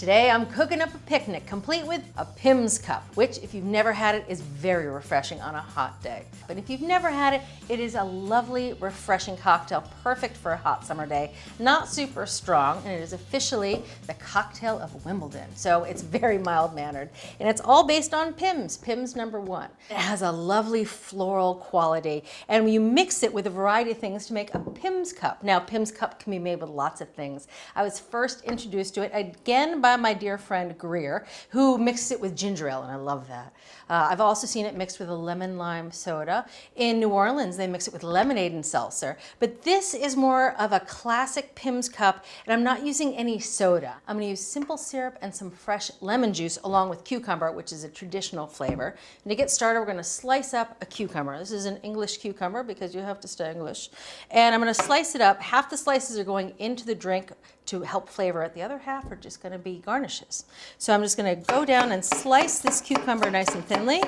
Today I'm cooking up a picnic complete with a Pimms Cup, which if you've never had it is very refreshing on a hot day. But if you've never had it, it is a lovely, refreshing cocktail, perfect for a hot summer day. Not super strong, and it is officially the cocktail of Wimbledon. So it's very mild-mannered. And it's all based on Pimm's #1. It has a lovely floral quality, and you mix it with a variety of things to make a Pimms Cup. Now, Pimms Cup can be made with lots of things. I was first introduced to it again by my dear friend Greer, who mixed it with ginger ale, and I love that. I've also seen it mixed with a lemon lime soda. In New Orleans, they mix it with lemonade and seltzer. But this is more of a classic Pimms Cup, and I'm not using any soda. I'm gonna use simple syrup and some fresh lemon juice along with cucumber, which is a traditional flavor. And to get started, we're gonna slice up a cucumber. This is an English cucumber because you have to stay English. And I'm gonna slice it up. Half the slices are going into the drink to help flavor it. The other half are just gonna be garnishes. So I'm just gonna go down and slice this cucumber nice and thinly.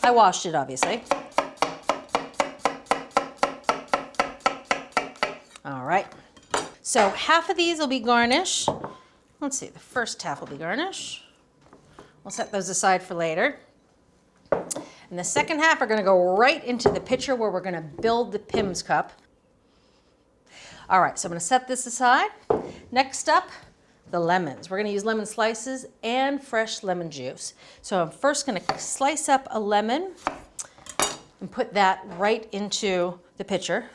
I washed it, obviously. All right. So half of these will be garnish. Let's see, the first half will be garnish. We'll set those aside for later. And the second half are gonna go right into the pitcher where we're gonna build the Pimms Cup. All right, so I'm gonna set this aside. Next up, the lemons. We're gonna use lemon slices and fresh lemon juice. So I'm first gonna slice up a lemon and put that right into the pitcher.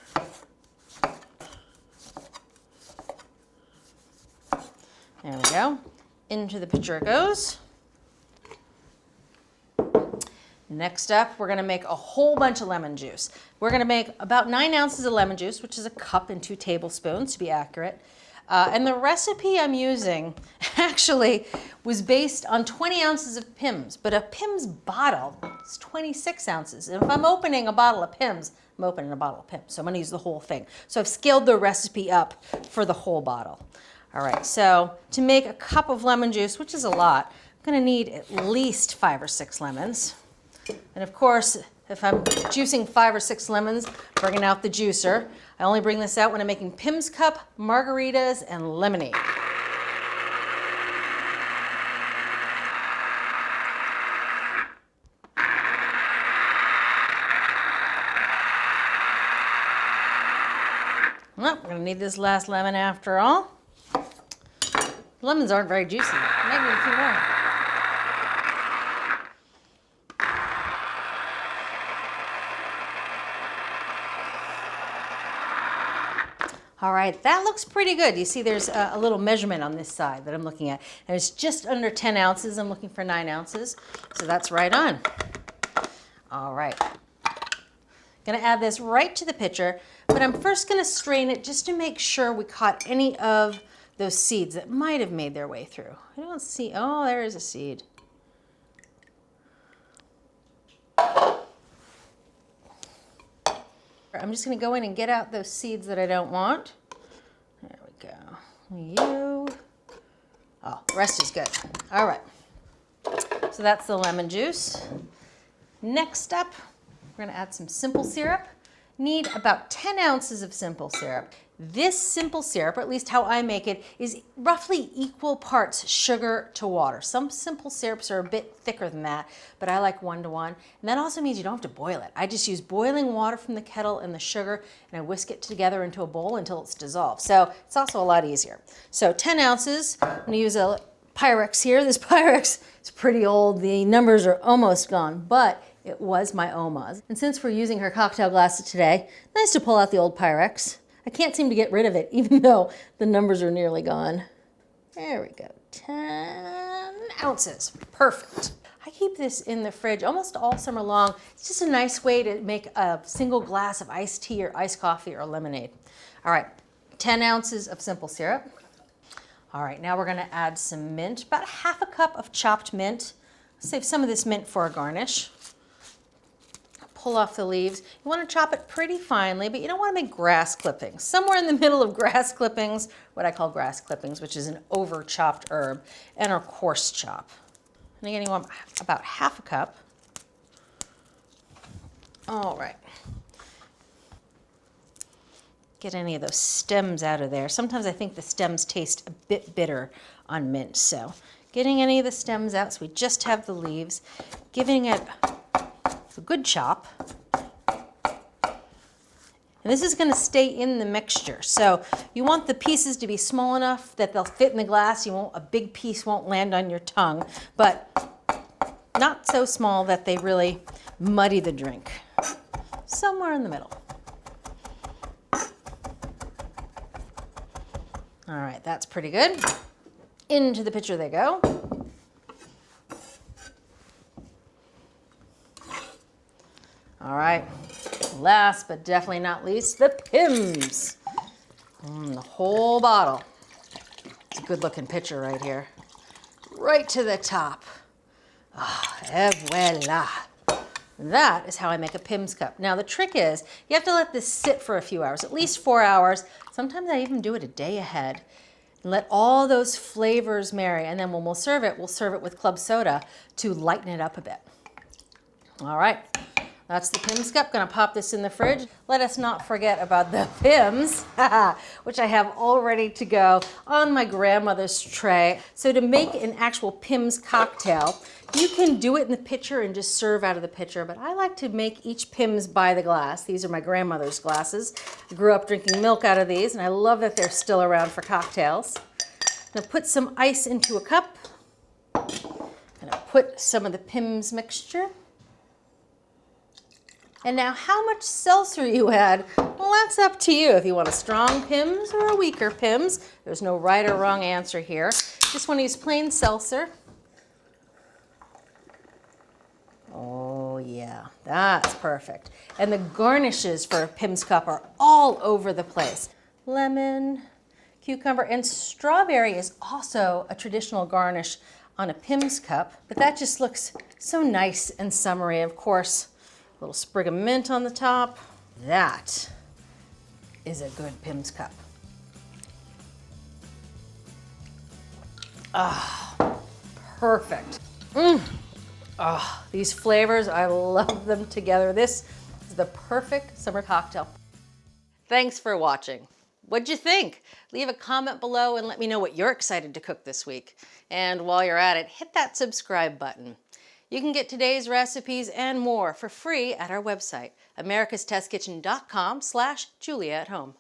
There we go. Into the pitcher it goes. Next up, we're gonna make a whole bunch of lemon juice. We're gonna make about 9 ounces of lemon juice, which is a cup and 2 tablespoons to be accurate. And the recipe I'm using actually was based on 20 ounces of Pimm's, but a Pimm's bottle is 26 ounces. And if I'm opening a bottle of Pimm's, I'm opening a bottle of Pimm's, so I'm gonna use the whole thing. So I've scaled the recipe up for the whole bottle. All right, so to make a cup of lemon juice, which is a lot, I'm gonna need at least 5 or 6 lemons. And of course, if I'm juicing 5 or 6 lemons, bringing out the juicer. I only bring this out when I'm making Pimms Cup, margaritas, and lemonade. Well, we're gonna need this last lemon after all. Lemons aren't very juicy. Maybe a few more. All right, that looks pretty good. You see there's a little measurement on this side that I'm looking at. And it's just under 10 ounces. I'm looking for 9 ounces. So that's right on. All right. Gonna add this right to the pitcher, but I'm first gonna strain it just to make sure we caught any of those seeds that might have made their way through. I don't see, oh, there is a seed. I'm just gonna go in and get out those seeds that I don't want. There we go. Oh, the rest is good. All right. So that's the lemon juice. Next up, we're gonna add some simple syrup. Need about 10 ounces of simple syrup. This simple syrup, or at least how I make it, is roughly equal parts sugar to water. Some simple syrups are a bit thicker than that, but I like 1 to 1. And that also means you don't have to boil it. I just use boiling water from the kettle and the sugar, and I whisk it together into a bowl until it's dissolved. So it's also a lot easier. So 10 ounces, I'm gonna use a Pyrex here. This Pyrex is pretty old. The numbers are almost gone, but it was my Oma's. And since we're using her cocktail glasses today, nice to pull out the old Pyrex. I can't seem to get rid of it, even though the numbers are nearly gone. There we go, 10 ounces, perfect. I keep this in the fridge almost all summer long. It's just a nice way to make a single glass of iced tea or iced coffee or lemonade. All right, 10 ounces of simple syrup. All right, now we're gonna add some mint, about 1/2 cup of chopped mint. Save some of this mint for a garnish. Pull off the leaves. You want to chop it pretty finely, but you don't want to make grass clippings. Somewhere in the middle of grass clippings, what I call grass clippings, which is an over chopped herb, and a coarse chop. And again, you want about 1/2 cup. All right. Get any of those stems out of there. Sometimes I think the stems taste a bit bitter on mint, so getting any of the stems out so we just have the leaves, giving it a good chop. And this is going to stay in the mixture. So you want the pieces to be small enough that they'll fit in the glass. A big piece won't land on your tongue, but not so small that they really muddy the drink. Somewhere in the middle. All right, that's pretty good. Into the pitcher they go. All right, last but definitely not least, the Pimms. The whole bottle. It's a good looking pitcher right here. Right to the top. Et voila. That is how I make a Pimms Cup. Now the trick is, you have to let this sit for a few hours, at least 4 hours. Sometimes I even do it a day ahead. And let all those flavors marry. And then when we'll serve it with club soda to lighten it up a bit. All right, that's the Pimms Cup. Gonna pop this in the fridge. Let us not forget about the Pimms, which I have all ready to go on my grandmother's tray. So to make an actual Pimms cocktail, you can do it in the pitcher and just serve out of the pitcher, but I like to make each Pimms by the glass. These are my grandmother's glasses. I grew up drinking milk out of these, and I love that they're still around for cocktails. I'm gonna put some ice into a cup. I'm gonna put some of the Pimms mixture. And now how much seltzer you add, well, that's up to you. If you want a strong Pimms or a weaker Pimms, there's no right or wrong answer here. Just want to use plain seltzer. Oh yeah, that's perfect. And the garnishes for a Pimms Cup are all over the place. Lemon, cucumber, and strawberry is also a traditional garnish on a Pimms Cup, but that just looks so nice and summery. Of course, a little sprig of mint on the top. That is a good Pimms Cup. Perfect. These flavors, I love them together. This is the perfect summer cocktail. Thanks for watching. What'd you think? Leave a comment below and let me know what you're excited to cook this week. And while you're at it, hit that subscribe button. You can get today's recipes and more for free at our website, americastestkitchen.com/JuliaAtHome.